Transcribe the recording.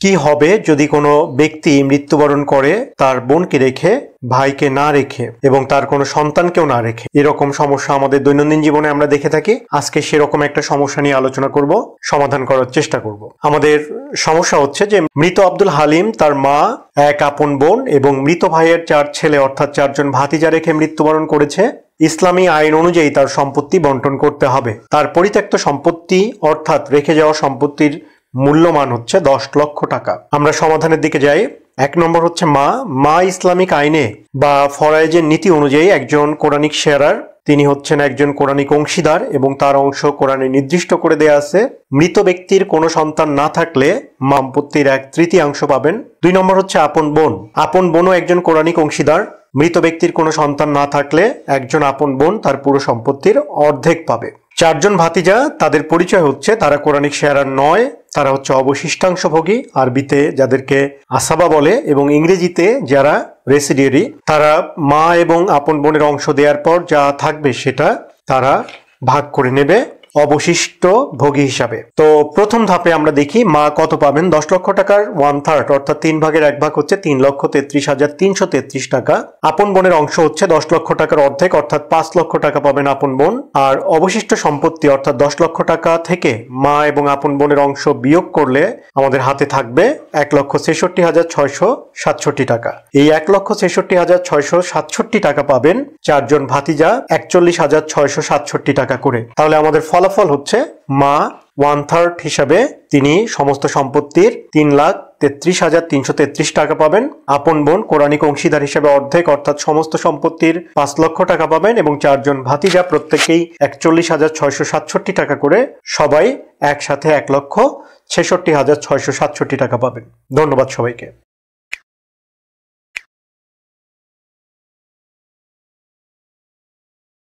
কি হবে যদি কোনো ব্যক্তি মৃত্যুবরণ করে তার বোনকে রেখে, ভাইকে না রেখে এবং তার কোনো সন্তানকেও না রেখে? এরকম সমস্যা আমাদের দৈনন্দিন জীবনে আমরা দেখে থাকি। আজকে সেরকম একটা সমস্যা নিয়ে আলোচনা করব, সমাধান করার চেষ্টা করব। আমাদের সমস্যা হচ্ছে যে মৃত আব্দুল হালিম তার মা, এক আপন বোন এবং মৃত ভাইয়ের 4 ছেলে অর্থাৎ 4 জন ভাতিজা রেখে মৃত্যুবরণ করেছে। ইসলামী আইন অনুযায়ী তার সম্পত্তি বন্টন করতে হবে। তার পরিত্যক্ত সম্পত্তি অর্থাৎ রেখে যাওয়া সম্পত্তির মূল্যমান হচ্ছে 10 লক্ষ টাকা। আমরা সমাধানের দিকে যাই। 1 নম্বর হচ্ছে মা ইসলামিক আইনে বা ফরায়েজের নীতি অনুযায়ী একজন কোরআনিক শেয়ারার। তিনি হচ্ছেন একজন কোরআনিক অংশীদার এবং তার অংশ কোরআনে নির্দিষ্ট করে দেয়া আছে। মৃত ব্যক্তির কোনো সন্তান না থাকলে সম্পত্তির 1/3 পাবেন। 2 নম্বর হচ্ছে আপন বোনও একজন কোরআনিক অংশীদার। মৃত ব্যক্তির কোনো সন্তান না থাকলে একজন আপন বোন তার পুরো সম্পত্তির অর্ধেক পাবে। 4 জন ভাতিজা, তাদের পরিচয় হচ্ছে তারা কোরআনিক শেয়ারার নয়, তারা হচ্ছে অবশিষ্টাংশভোগী, আরবিতে যাদেরকে আসাবা বলে এবং ইংরেজিতে যারা রেসিডিয়ারি। তারা মা এবং আপন বোনের অংশ দেওয়ার পর যা থাকবে সেটা তারা ভাগ করে নেবে অবশিষ্ট ভোগী হিসাবে। তো প্রথম ধাপে আমরা দেখি মা কত পাবেন। 10 লক্ষ টাকার 1/3 অর্থাৎ 3 ভাগের 1 ভাগ হচ্ছে 3,33,333 টাকা। আপন বোনের অংশ হচ্ছে 10 লক্ষ টাকার অর্ধেক অর্থাৎ 5 লক্ষ টাকা পাবেন আপন বোন। আর অবশিষ্ট সম্পত্তি অর্থাৎ 10 লক্ষ টাকা থেকে মা এবং আপন বোনের অংশ বিয়োগ করলে আমাদের হাতে থাকবে 1,63,667 টাকা। এই 1,63,667 টাকা পাবেন 4 জন ভাতিজা 41,667 টাকা করে। তাহলে আমাদের ফলাফল হচ্ছে মা 1/3 হিসাবে তিনি সমস্ত সম্পত্তির 3,33,333 টাকা পাবেন। আপন বোন কোরআনিক অংশীদার হিসেবে অর্ধেক অর্থাৎ সমস্ত সম্পত্তির 5 লক্ষ টাকা পাবেন এবং 4 জন ভাতিজা প্রত্যেকেই 41,667 টাকা করে, সবাই একসাথে 1,66,667 টাকা পাবেন। ধন্যবাদ সবাইকে।